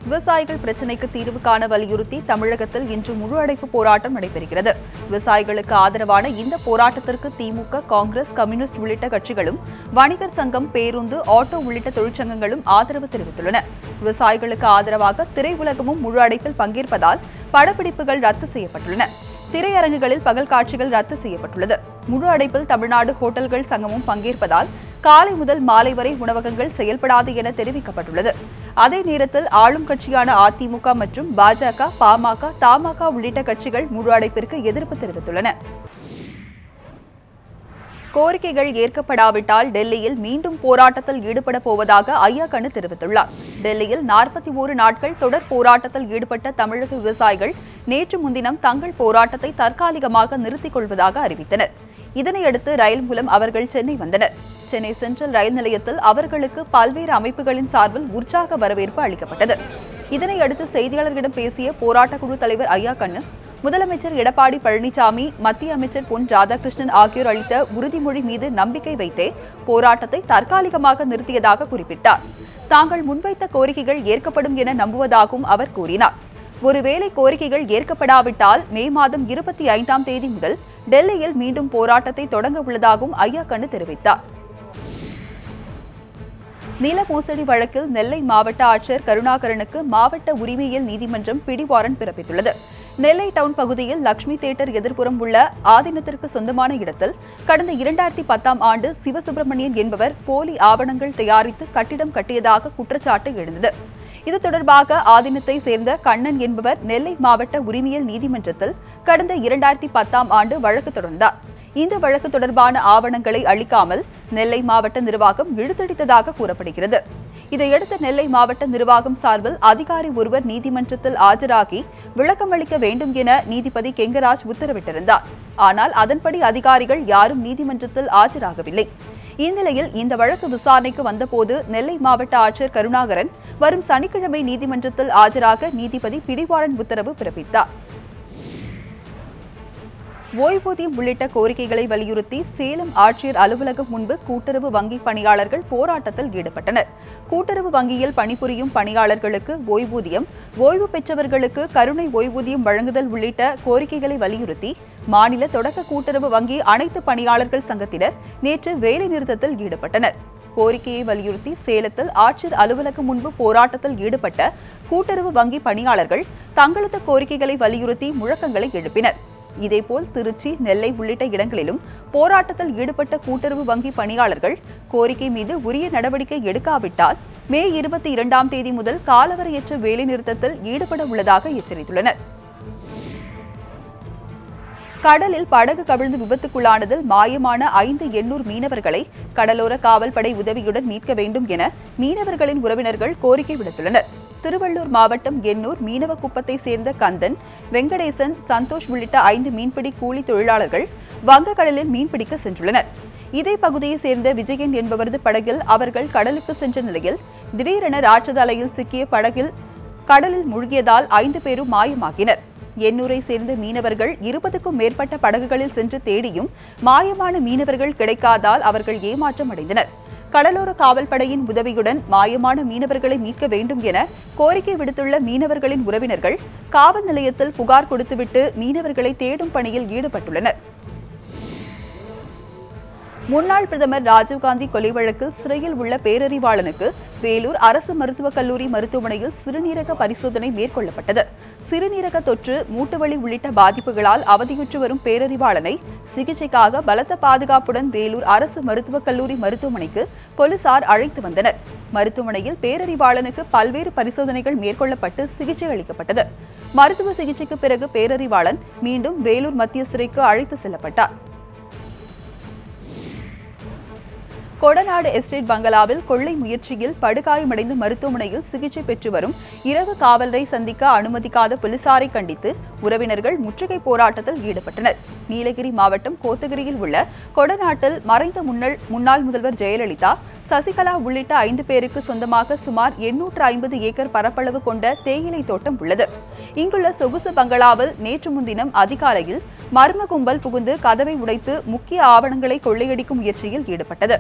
விவசாயிகள் பிரச்சினைக்கு தீர்வு காண வலியுறுத்தி தமிழகத்தில் இன்று முழு அடைப்பு போராட்டம் நடைபெறுகிறது. விவசாயிகளுக்கு ஆதரவான இந்த போராட்டத்திற்கு திமுக, காங்கிரஸ், கம்யூனிஸ்ட் உள்ளிட்ட கட்சிகளும், வணிகர் சங்கம், பேருந்து, ஆட்டோ உள்ளிட்ட தொழிற்சங்கங்களும் ஆதரவு தெரிவித்துள்ளன. விவசாயிகளுக்கு ஆதரவாக திரையுலகமும் முழு அடைப்பில் பங்கேற்பதால் படப்பிடிப்புகள் ரத்து செய்யப்பட்டுள்ளன. திரையரங்குகளில் பகல் காட்சிகள் ரத்து செய்யப்பட்டுள்ளது. முழு அடைப்பில் தமிழ்நாடு ஹோட்டல்கள் சங்கமும் பங்கேற்பதால் காலை முதல் மாலை வரை உணவகங்கள் செயல்படாது என தெரிவிக்கப்பட்டுள்ளது. அதே நேரத்தில் ஆளும் கட்சியான அதிமுக மற்றும் பாஜக, பாமக, தமாக உள்ளிட்ட கட்சிகள் முழு அடைப்பிற்கு எதிர்ப்பு தெரிவித்துள்ளன. கோரிக்கைகள் ஏற்கப்படாவிட்டால் டெல்லியில் மீண்டும் போராட்டத்தில் ஈடுபட போவதாக ஐயா கண்ணு தெரிவித்துள்ளார். டெல்லியில் 41 நாட்கள் தொடர் போராட்டத்தில் ஈடுபட்ட தமிழக விவசாயிகள் நேற்று முன்தினம் தங்கள் போராட்டத்தை தற்காலிகமாக நிறுத்திக் கொள்வதாக அறிவித்தனர். இதனையடுத்து ரயில் மூலம் அவர்கள் சென்னை வந்தனர். சென்னை சென்ட்ரல் ரயில் நிலையத்தில் அவர்களுக்கு பல்வேறு அமைப்புகளின் சார்பில் உற்சாக வரவேற்பு அளிக்கப்பட்டது. இதனையடுத்து செய்தியாளர்களிடம் பேசிய போராட்டக் குழு தலைவர் ஐயா கண்ணு, முதலமைச்சர் எடப்பாடி பழனிசாமி, மத்திய அமைச்சர் பொன் ராதாகிருஷ்ணன் ஆகியோர் அளித்த உறுதிமொழி மீது நம்பிக்கை வைத்தே போராட்டத்தை தற்காலிகமாக நிறுத்தியதாக குறிப்பிட்டார். தாங்கள் முன்வைத்த கோரிக்கைகள் ஏற்கப்படும் என நம்புவதாகவும் அவர் கூறினார். ஒருவேளை கோரிக்கைகள் ஏற்கப்படாவிட்டால் மே மாதம் 25ஆம் தேதி முதல் டெல்லியில் மீண்டும் போராட்டத்தை தொடங்க உள்ளதாகவும் ஐயா கண்ணு தெரிவித்தார். நில மோசடி வழக்கில் நெல்லை மாவட்ட ஆட்சியர் கருணாகரனுக்கு மாவட்ட உரிமையியல் நீதிமன்றம் பிடிவாரண்ட் பிறப்பித்துள்ளது. நெல்லை டவுன் பகுதியில் லட்சுமி தியேட்டர் எதிர்ப்புறம் உள்ள ஆதீனத்திற்கு சொந்தமான இடத்தில் கடந்த 2010ஆம் ஆண்டு சிவசுப்பிரமணியன் என்பவர் போலி ஆவணங்கள் தயாரித்து கட்டிடம் கட்டியதாக குற்றச்சாட்டு எழுந்தது. இது தொடர்பாக ஆதீனத்தை சேர்ந்த கண்ணன் என்பவர் நெல்லை மாவட்ட உரிமையியல் நீதிமன்றத்தில் கடந்த 2010ஆம் ஆண்டு வழக்கு தொடர்ந்தார். இந்த வழக்கு தொடர்பான ஆவணங்களை அளிக்காமல் நெல்லை மாவட்ட நிர்வாகம் இழுத்தடித்ததாக கூறப்படுகிறது. இதையடுத்து நெல்லை மாவட்ட நிர்வாகம் சார்பில் அதிகாரி ஒருவர் நீதிமன்றத்தில் ஆஜராகி விளக்கமளிக்க வேண்டும் என நீதிபதி கெங்கராஜ் உத்தரவிட்டிருந்தார். ஆனால் அதன்படி அதிகாரிகள் யாரும் நீதிமன்றத்தில் ஆஜராகவில்லை. இந்நிலையில் இந்த வழக்கு விசாரணைக்கு வந்தபோது நெல்லை மாவட்ட ஆட்சியர் கருணாகரன் வரும் சனிக்கிழமை நீதிமன்றத்தில் ஆஜராக நீதிபதி பிடிவாரண்ட் உத்தரவு பிறப்பித்தார். ஓய்வூதியம் உள்ளிட்ட கோரிக்கைகளை வலியுறுத்தி சேலம் ஆட்சியர் அலுவலகம் முன்பு கூட்டுறவு வங்கி பணியாளர்கள் போராட்டத்தில் ஈடுபட்டனர். கூட்டுறவு வங்கியில் பணிபுரியும் பணியாளர்களுக்கு ஓய்வூதியம், ஓய்வு பெற்றவர்களுக்கு கருணை ஓய்வூதியம் வழங்குதல் உள்ளிட்ட கோரிக்கைகளை வலியுறுத்தி மாநில தொடக்க கூட்டுறவு வங்கி அனைத்து பணியாளர்கள் சங்கத்தினர் நேற்று வேலைநிறுத்தத்தில் ஈடுபட்டனர். கோரிக்கையை வலியுறுத்தி சேலத்தில் ஆட்சியர் அலுவலகம் முன்பு போராட்டத்தில் ஈடுபட்ட கூட்டுறவு வங்கி பணியாளர்கள் தங்களது கோரிக்கைகளை வலியுறுத்தி முழக்கங்களை எழுப்பினர். இதேபோல் திருச்சி, நெல்லை உள்ளிட்ட இடங்களிலும் போராட்டத்தில் ஈடுபட்ட கூட்டுறவு வங்கி பணியாளர்கள் கோரிக்கை மீது உரிய நடவடிக்கை எடுக்காவிட்டால் மே 22ஆம் தேதி முதல் காலவரையற்ற வேலைநிறுத்தத்தில் ஈடுபட உள்ளதாக எச்சரித்துள்ளனர். கடலில் படகு கவிழ்ந்து விபத்துக்குள்ளானதில் மாயமான 5 எண்ணூர் மீனவர்களை கடலோர காவல்படை உதவியுடன் மீட்க வேண்டும் என மீனவர்களின் உறவினர்கள் கோரிக்கை விடுத்துள்ளனர். திருவள்ளூர் மாவட்டம் எண்ணூர் மீனவ குப்பத்தை சேர்ந்த கந்தன், வெங்கடேசன், சந்தோஷ் உள்ளிட்ட 5 மீன்பிடி கூலி தொழிலாளர்கள் வங்கக்கடலில் மீன்பிடிக்க சென்றுள்ளனர். இதே பகுதியைச் சேர்ந்த விஜயன் என்பவரது படகில் அவர்கள் கடலுக்கு சென்ற நிலையில் திடீரென ராட்சத அலையில் சிக்கிய படகில் கடலில் மூழ்கியதால் 5 பேரும் மாயமாகினர். எண்ணூரை சேர்ந்த மீனவர்கள் 20க்கும் மேற்பட்ட படகுகளில் சென்று தேடியும் மாயமான மீனவர்கள் கிடைக்காதால் அவர்கள் ஏமாற்றம் அடைந்தனர். கடலோர காவல்படையின் உதவியுடன் மாயமான மீனவர்களை மீட்க வேண்டும் என கோரிக்கை விடுத்துள்ள மீனவர்களின் உறவினர்கள் காவல் நிலையத்தில் புகார் கொடுத்துவிட்டு மீனவர்களை தேடும் பணியில் ஈடுபட்டுள்ளனர். முன்னாள் பிரதமர் ராஜீவ்காந்தி கொலை வழக்கில் சிறையில் உள்ள பேரறிவாளனுக்கு வேலூர் அரசு மருத்துவக் கல்லூரி மருத்துவமனையில் சிறுநீரக பரிசோதனை மேற்கொள்ளப்பட்டது. சிறுநீரக தொற்று, மூட்டுவலி உள்ளிட்ட பாதிப்புகளால் அவதியுற்று வரும் பேரறிவாளனை சிகிச்சைக்காக பலத்த பாதுகாப்புடன் வேலூர் அரசு மருத்துவக் கல்லூரி மருத்துவமனைக்கு போலீசார் அழைத்து வந்தனர். மருத்துவமனையில் பேரறிவாளனுக்கு பல்வேறு பரிசோதனைகள் மேற்கொள்ளப்பட்டு சிகிச்சை அளிக்கப்பட்டது. மருத்துவ சிகிச்சைக்கு பிறகு பேரறிவாளன் மீண்டும் வேலூர் மத்திய சிறைக்கு அழைத்து செல்லப்பட்டார். கொடநாடு எஸ்டேட் பங்களாவில் கொள்ளை முயற்சியில் படுகாயமடைந்து மருத்துவமனையில் சிகிச்சை பெற்று வரும் இரவு காவலரை சந்திக்க அனுமதிக்காத போலீசாரை கண்டித்து உறவினர்கள் முற்றுகை போராட்டத்தில் ஈடுபட்டனர். நீலகிரி மாவட்டம் கோத்தகிரியில் உள்ள கொடநாட்டில் மறைந்த முன்னாள் முதல்வர் ஜெயலலிதா, சசிகலா உள்ளிட்ட 5 பேருக்கு சொந்தமாக சுமார் 850 ஏக்கர் பரப்பளவு கொண்ட தேயிலை தோட்டம் உள்ளது. இங்குள்ள சொகுசு பங்களாவில் நேற்று முன்தினம் அதிகாலையில் மர்ம கும்பல் புகுந்து கதவை உடைத்து முக்கிய ஆவணங்களை கொள்ளையடிக்கும் முயற்சியில் ஈடுபட்டது.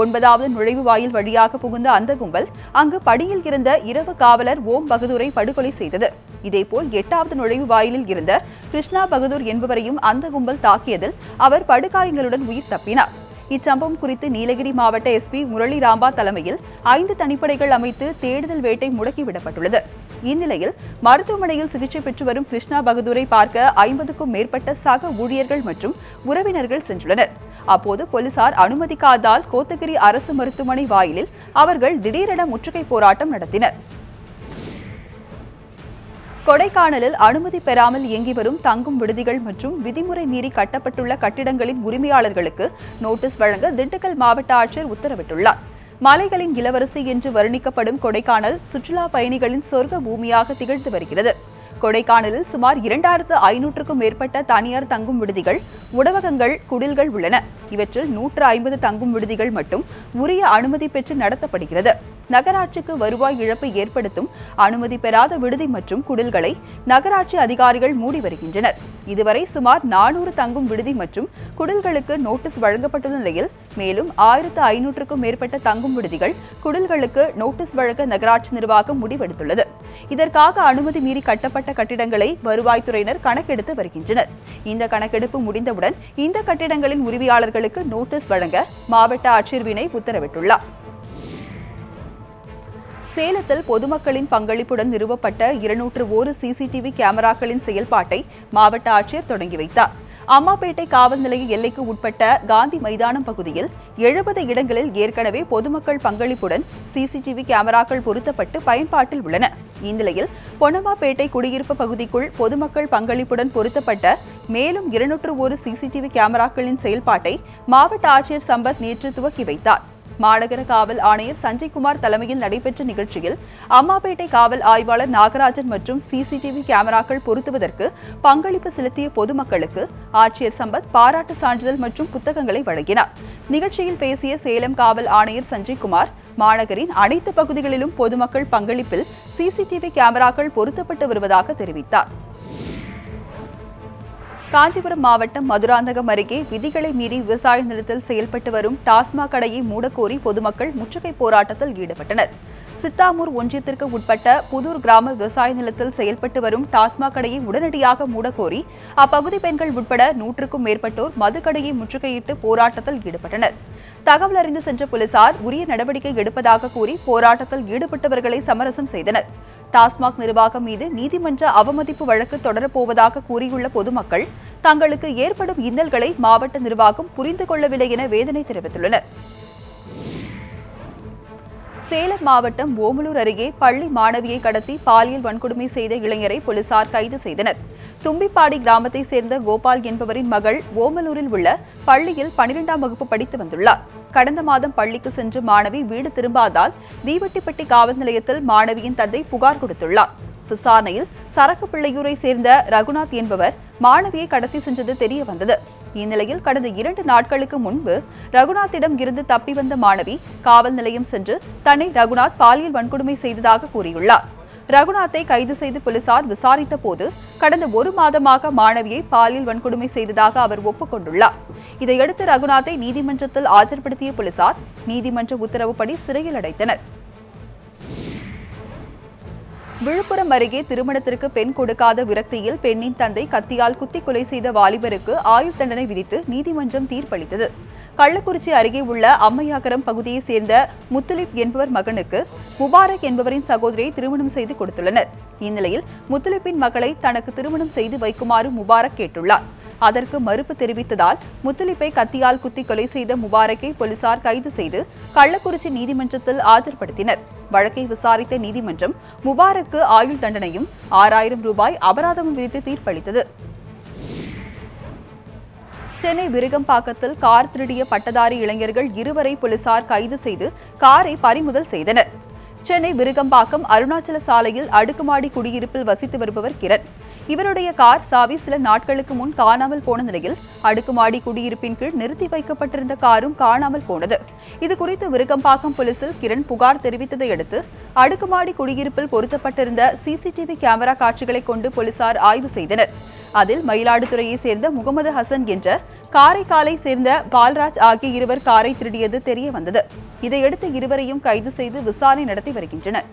9வது நுழைவு வாயில் வழியாக புகுந்த அந்த கும்பல் அங்கு படியில் இருந்த இரவு காவலர் ஓம் பகதூரை படுகொலை செய்தது. இதேபோல் 8வது நுழைவு வாயிலில் இருந்த கிருஷ்ணா பகதூர் என்பவரையும் அந்த கும்பல் தாக்கியதில் அவர் படுகாயங்களுடன் உயிர் தப்பினார். இச்சம்பவம் குறித்து நீலகிரி மாவட்ட எஸ்பி முரளி ராம்பா தலைமையில் 5 தனிப்படைகள் அமைத்து தேடுதல் வேட்டை முடக்கிவிடப்பட்டுள்ளது. இந்நிலையில் மருத்துவமனையில் சிகிச்சை பெற்று வரும் கிருஷ்ணா பகதூரை பார்க்க 50க்கும் மேற்பட்ட சக ஊழியர்கள் மற்றும் உறவினர்கள் சென்றுள்ளனர். அப்போது போலீசார் அனுமதிக்காததால் கோத்தகிரி அரசு மருத்துவமனை வாயிலில் அவர்கள் திடீரென முற்றுகை போராட்டம் நடத்தினர். கொடைக்கானலில் அனுமதி பெறாமல் இயங்கி வரும் தங்கும் விடுதிகள் மற்றும் விதிமுறை மீறி கட்டப்பட்டுள்ள கட்டிடங்களின் உரிமையாளர்களுக்கு நோட்டீஸ் வழங்க திண்டுக்கல் மாவட்ட ஆட்சியர் உத்தரவிட்டுள்ளார். மலைகளின் இளவரசி என்று வர்ணிக்கப்படும் கொடைக்கானல் சுற்றுலா பயணிகளின் சொர்க்க பூமியாக திகழ்ந்து வருகிறது. கொடைக்கானலில் சுமார் 2500க்கும் மேற்பட்ட தனியார் தங்கும் விடுதிகள், உணவகங்கள், குடில்கள் உள்ளன. இவற்றில் 150 தங்கும் விடுதிகள் மட்டும் உரிய அனுமதி பெற்று நடத்தப்படுகிறது. நகராட்சிக்கு வருவாய் இழப்பு ஏற்படுத்தும் அனுமதி பெறாத விடுதி மற்றும் குடில்களை நகராட்சி அதிகாரிகள் மூடி வருகின்றனர். இதுவரை சுமார் 400 தங்கும் விடுதி மற்றும் குடில்களுக்கு நோட்டீஸ் வழங்கப்பட்டுள்ள நிலையில் மேலும் 1500க்கும் மேற்பட்ட தங்கும் விடுதிகள், குடில்களுக்கு நோட்டீஸ் வழங்க நகராட்சி நிர்வாகம் முடிவெடுத்துள்ளது. இதற்காக அனுமதி மீறி கட்டப்பட்ட கட்டிடங்களை வருவாய்த்துறையினர் கணக்கெடுத்து வருகின்றனர். இந்த கணக்கெடுப்பு முடிந்தவுடன் இந்த கட்டிடங்களின் உரிமையாளர்களுக்கு நோட்டீஸ் வழங்க மாவட்ட ஆட்சியர் வினய் உத்தரவிட்டுள்ளார். சேலத்தில் பொதுமக்களின் பங்களிப்புடன் நிறுவப்பட்ட 201 சிசிடிவி கேமராக்களின் செயல்பாட்டை மாவட்ட ஆட்சியர் தொடங்கி வைத்தார். அம்மாப்பேட்டை காவல் நிலைய எல்லைக்கு உட்பட்ட காந்தி மைதானம் பகுதியில் 70 இடங்களில் ஏற்கனவே பொதுமக்கள் பங்களிப்புடன் சிசிடிவி கேமராக்கள் பொருத்தப்பட்டு பயன்பாட்டில் உள்ளன. இந்நிலையில் பொன்னம்மாப்பேட்டை குடியிருப்பு பகுதிக்குள் பொதுமக்கள் பங்களிப்புடன் பொருத்தப்பட்ட மேலும் 201 சிசிடிவி கேமராக்களின் செயல்பாட்டை மாவட்ட ஆட்சியர் சம்பத் நேற்று துவக்கி வைத்தார். மாநகர காவல் ஆணையர் சஞ்சய்குமார் தலைமையில் நடைபெற்ற நிகழ்ச்சியில் அம்மாப்பேட்டை காவல் ஆய்வாளர் நாகராஜன் மற்றும் சிசிடிவி கேமராக்கள் பொருத்துவதற்கு பங்களிப்பு செலுத்திய பொதுமக்களுக்கு ஆட்சியர் சம்பத் பாராட்டு சான்றிதழ் மற்றும் புத்தகங்களை வழங்கினார். நிகழ்ச்சியில் பேசிய சேலம் காவல் ஆணையர் சஞ்சய்குமார், மாநகரின் அனைத்து பகுதிகளிலும் பொதுமக்கள் பங்களிப்பில் சிசிடிவி கேமராக்கள் பொருத்தப்பட்டு வருவதாக தெரிவித்தார். காஞ்சிபுரம் மாவட்டம் மதுராந்தகம் அருகே விதிகளை மீறி விவசாய நிலத்தில் செயல்பட்டு வரும் டாஸ்மாக் கடையை மூடக்கோரி பொதுமக்கள் முற்றுகை போராட்டத்தில் ஈடுபட்டனர். சித்தாமூர் ஒன்றியத்திற்கு உட்பட்ட புதூர் கிராம விவசாய நிலத்தில் செயல்பட்டு வரும் டாஸ்மாக் கடையை உடனடியாக மூடக்கோரி அப்பகுதி பெண்கள் உட்பட 100க்கும் மேற்பட்டோர் மதுக்கடையை முற்றுகையிட்டு போராட்டத்தில் ஈடுபட்டனர். தகவல் அறிந்து சென்ற போலீசார் உரிய நடவடிக்கை எடுப்பதாக கூறி போராட்டத்தில் ஈடுபட்டவர்களை சமரசம் செய்தனர். டாஸ்மாக் நிர்வாகம் மீது நீதிமன்ற அவமதிப்பு வழக்கு தொடரப்போவதாக கூறியுள்ள பொதுமக்கள் தங்களுக்கு ஏற்படும் இன்னல்களை மாவட்ட நிர்வாகம் புரிந்து கொள்ளவில்லை என வேதனை தெரிவித்துள்ளனர். சேலம் மாவட்டம் ஓமலூர் அருகே பள்ளி மாணவியை கடத்தி பாலியல் வன்கொடுமை செய்த இளைஞரை போலீசார் கைது செய்தனர். தும்பிப்பாடி கிராமத்தை சேர்ந்த கோபால் என்பவரின் மகள் ஓமலூரில் உள்ள பள்ளியில் 12ஆம் வகுப்பு படித்து வந்துள்ளார். கடந்த மாதம் பள்ளிக்கு சென்று மாணவி வீடு திரும்பாதால் தீவட்டிப்பட்டி காவல் நிலையத்தில் மாணவியின் தந்தை புகார் கொடுத்துள்ளார். விசாரணையில் சரக்கு பிள்ளையூரை சேர்ந்த ரகுநாத் என்பவர் மாணவியை கடத்தி சென்றது தெரிய வந்தது. இந்நிலையில் கடந்த 2 நாட்களுக்கு முன்பு ரகுநாத்திடம் இருந்து தப்பி வந்த மாணவி காவல் நிலையம் சென்று தன்னை ரகுநாத் பாலியல் வன்கொடுமை செய்ததாக கூறியுள்ளார். ரகுநாத்தை கைது செய்து போலீசார் விசாரித்த போது கடந்த 1 மாதமாக மாணவியை பாலியல் வன்கொடுமை செய்ததாக அவர் ஒப்புக்கொண்டுள்ளார். இதையடுத்து ரகுநாத்தை நீதிமன்றத்தில் ஆஜர்படுத்திய போலீசார் நீதிமன்ற உத்தரவுப்படி சிறையில் அடைத்தனர். விழுப்புரம் அருகே திருமணத்திற்கு பெண் கொடுக்காத விரக்தியில் பெண்ணின் தந்தை கத்தியால் குத்தி கொலை செய்த வாலிபருக்கு ஆயுள் தண்டனை விதித்து நீதிமன்றம் தீர்ப்பளித்தது. கள்ளக்குறிச்சி அருகே உள்ள அம்மையாகரம் பகுதியைச் சேர்ந்த முத்துலிப் என்பவர் மகனுக்கு முபாரக் என்பவரின் சகோதரியை திருமணம் செய்து கொடுத்துள்ளனர். இந்நிலையில் முத்துலிப்பின் மகளை தனக்கு திருமணம் செய்து வைக்குமாறு முபாரக் கேட்டுள்ளார். அதற்கு மறுப்பு தெரிவித்ததால் முத்துலிப்பை கத்தியால் குத்தி கொலை செய்த முபாரக்கை போலீசார் கைது செய்து கள்ளக்குறிச்சி நீதிமன்றத்தில் ஆஜர்படுத்தினர். வழக்கை விசாரித்த நீதிமன்றம் முபாரக்கு ஆயுள் தண்டனையும் 6000 ரூபாய் அபராதமும் விதித்து தீர்ப்பளித்தது. சென்னை விருகம்பாக்கத்தில் கார் திருடிய பட்டதாரி இளைஞர்கள் 2வரை போலீசார் கைது செய்து காரை பறிமுதல் செய்தனர். சென்னை விருகம்பாக்கம் அருணாச்சல சாலையில் அடுக்குமாடி குடியிருப்பில் வசித்து வருபவர் கிரண். இவருடைய கார் சாவி சில நாட்களுக்கு முன் காணாமல் போன நிலையில் அடுக்குமாடி குடியிருப்பின் கீழ் நிறுத்தி வைக்கப்பட்டிருந்த காரும் காணாமல் போனது. இதுகுறித்து விருகம்பாக்கம் போலீசில் கிரண் புகார் தெரிவித்ததை அடுத்து அடுக்குமாடி குடியிருப்பில் பொருத்தப்பட்டிருந்த சிசிடிவி கேமரா காட்சிகளை கொண்டு போலீசார் ஆய்வு செய்தனர். அதில் மயிலாடுதுறையை சேர்ந்த முகமது ஹசன் என்ற காரைக்காலை சேர்ந்த பால்ராஜ் ஆகிய இருவர் காரை திருடியது தெரிய வந்தது. இதையடுத்து இருவரையும் கைது செய்து விசாரணை நடத்தி வருகின்றனர்.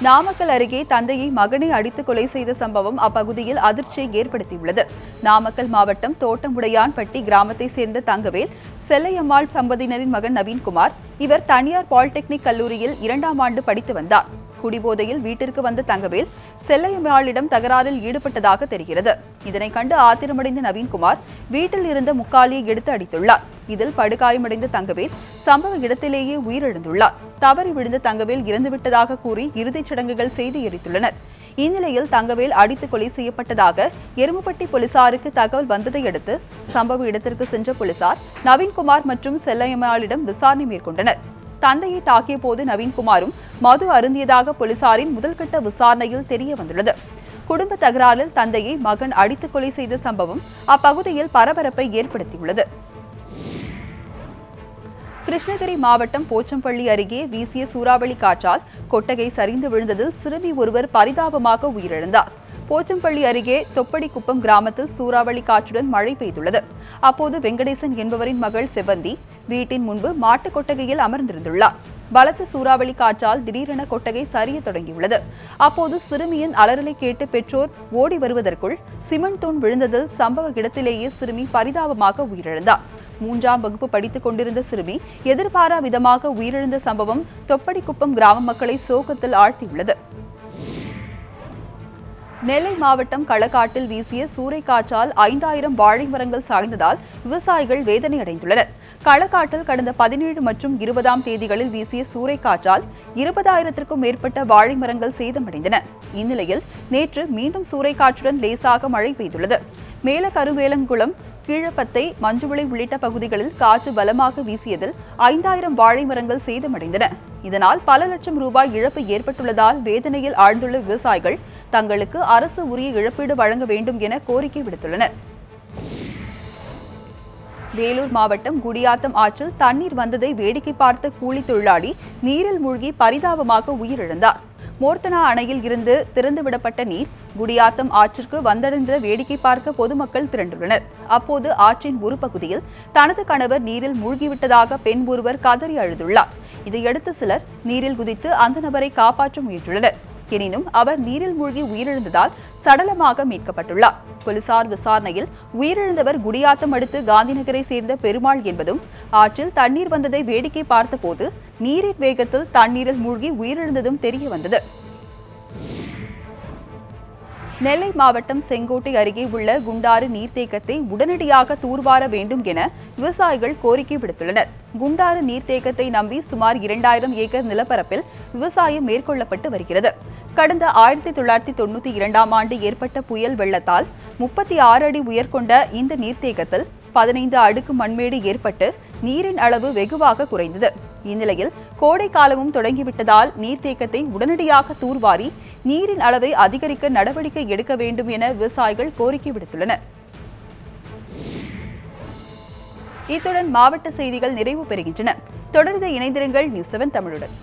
நாமக்கல் அருகே தந்தையை மகனை அடித்து கொலை செய்த சம்பவம் அப்பகுதியில் அதிர்ச்சியை ஏற்படுத்தியுள்ளது. நாமக்கல் மாவட்டம் தோட்டமுடையான்பட்டி கிராமத்தை சேர்ந்த தங்கவேல் செல்லையம்மாள் தம்பதியினரின் மகன் நவீன்குமார். இவர் தனியார் பாலிடெக்னிக் கல்லூரியில் 2ஆம் ஆண்டு படித்து வந்தார். குடிபோதையில் வீட்டிற்கு வந்த தங்கவேல் செல்லையம்மாளிடம் தகராறில் ஈடுபட்டதாக தெரிகிறது. இதனை கண்டு ஆத்திரமடைந்த நவீன்குமார் வீட்டில் இருந்த முக்காலியை எடுத்து அடித்துள்ளார். இதில் படுகாயமடைந்த தங்கவேல் சம்பவ இடத்திலேயே உயிரிழந்துள்ளார். தவறி விழுந்த தங்கவேல் இறந்துவிட்டதாக கூறி இறுதிச் சடங்குகள் செய்து எரித்துள்ளனர். இந்நிலையில் தங்கவேல் அடித்து கொலை செய்யப்பட்டதாக எருமப்பட்டி போலீசாருக்கு தகவல் வந்ததை அடுத்து சம்பவ இடத்திற்கு சென்ற போலீசார் நவீன்குமார் மற்றும் செல்லையம்மாளிடம் விசாரணை மேற்கொண்டனர். தந்தையை தாக்கிய போது நவீன்குமாரும் மது அருந்தியதாக போலீசாரின் முதல்கட்ட விசாரணையில் தெரிய வந்துள்ளது. குடும்ப தகராறில் தந்தையை மகன் அடித்து கொலை செய்த சம்பவம் அப்பகுதியில் பரபரப்பை ஏற்படுத்தியுள்ளது. கிருஷ்ணகிரி மாவட்டம் போச்சம்பள்ளி அருகே வீசிய சூறாவளி காற்றால் கொட்டகை சரிந்து விழுந்ததில் சிறுமி ஒருவர் பரிதாபமாக உயிரிழந்தார். போச்சம்பள்ளி அருகே தொப்படிக்குப்பம் கிராமத்தில் சூறாவளி காற்றுடன் மழை பெய்துள்ளது. அப்போது வெங்கடேசன் என்பவரின் மகள் செவந்தி வீட்டின் முன்பு மாட்டுக் கொட்டகையில் அமர்ந்திருந்துள்ளார். பலத்த சூறாவளி காற்றால் திடீரென கொட்டகை சரிய தொடங்கியுள்ளது. அப்போது சிறுமியின் அலறலை கேட்டு பெற்றோர் ஓடி வருவதற்குள் சிமெண்ட் தூண் விழுந்ததில் சம்பவ இடத்திலேயே சிறுமி பரிதாபமாக உயிரிழந்தார். 3ஆம் வகுப்பு படித்துக் கொண்டிருந்த சிறுமி எதிர்பாரா விதமாக உயிரிழந்த சம்பவம் தொப்படிக்குப்பம் கிராம மக்களை சோகத்தில் ஆழ்த்தியுள்ளது. நெல்லை மாவட்டம் களக்காட்டில் வீசிய சூறைக்காற்றால் 5000 வாழை மரங்கள் சாய்ந்ததால் விவசாயிகள் வேதனை அடைந்துள்ளனர். களக்காட்டில் கடந்த 17 மற்றும் 20ஆம் தேதிகளில் வீசிய சூறைக்காற்றால் 20,000க்கும் மேற்பட்ட வாழை மரங்கள் சேதமடைந்தன. இந்நிலையில் நேற்று மீண்டும் சூறைக்காற்றுடன் லேசாக மழை பெய்துள்ளது. மேல கருவேலங்குளம், கீழப்பத்தை, மஞ்சுவிளை உள்ளிட்ட பகுதிகளில் காற்று பலமாக வீசியதில் 5000 வாழை மரங்கள் சேதமடைந்தன. இதனால் பல லட்சம் ரூபாய் இழப்பு ஏற்பட்டுள்ளதால் வேதனையில் ஆழ்ந்துள்ள விவசாயிகள் தங்களுக்கு அரசு உரிய இழப்பீடு வழங்க வேண்டும் என கோரிக்கை விடுத்துள்ளனர். வேலூர் மாவட்டம் குடியாத்தம் ஆற்றில் தண்ணீர் வந்ததை வேடிக்கை பார்த்த கூலி தொழிலாளி நீரில் மூழ்கி பரிதாபமாக உயிரிழந்தார். மோர்த்தனா அணையில் இருந்து திறந்துவிடப்பட்ட நீர் குடியாத்தம் ஆற்றிற்கு வந்தடைந்த வேடிக்கை பார்க்க பொதுமக்கள் திரண்டுள்ளனர். அப்போது ஆற்றின் ஒரு பகுதியில் தனது கணவர் நீரில் மூழ்கிவிட்டதாக பெண் ஒருவர் கதறி அழுதுள்ளார். இதையடுத்து சிலர் நீரில் குதித்து அந்த நபரை காப்பாற்ற முயன்றுள்ளனர். எனினும் அவர் நீரில் மூழ்கி உயிரிழந்ததால் சடலமாக மீட்கப்பட்டுள்ளார். போலீசார் விசாரணையில் உயிரிழந்தவர் குடியாத்தம் அடுத்து காந்திநகரை சேர்ந்த பெருமாள் என்பதும் ஆற்றில் தண்ணீர் வந்ததை வேடிக்கை பார்த்தபோது நீரின் வேகத்தில் தண்ணீரில் மூழ்கி உயிரிழந்ததும் தெரிய வந்தது. நெல்லை மாவட்டம் செங்கோட்டை அருகே உள்ள குண்டாறு நீர்த்தேக்கத்தை உடனடியாக தூர்வார வேண்டும் என விவசாயிகள் கோரிக்கை விடுத்துள்ளனர். குண்டாறு நீர்த்தேக்கத்தை நம்பி சுமார் 2000 ஏக்கர் நிலப்பரப்பில் விவசாயம் மேற்கொள்ளப்பட்டு வருகிறது. கடந்த 1992ஆம் ஆண்டு ஏற்பட்ட புயல் வெள்ளத்தால் 36 அடி உயர் கொண்ட இந்த நீர்த்தேக்கத்தில் 15 அடுக்கு மண்மேடு ஏற்பட்டு நீரின் அளவு வெகுவாக குறைந்தது. இந்நிலையில் கோடை காலமும் தொடங்கிவிட்டதால் நீர்த்தேக்கத்தை உடனடியாக தூர்வாரி நீரின் அளவை அதிகரிக்க நடவடிக்கை எடுக்க வேண்டும் என விவசாயிகள் கோரிக்கை விடுத்துள்ளனர். இத்துடன் மாவட்ட செய்திகள் நிறைவு பெறுகின்றன. தொடர்ந்து இணைந்திருங்கள் நியூஸ் 7 தமிழுடன்.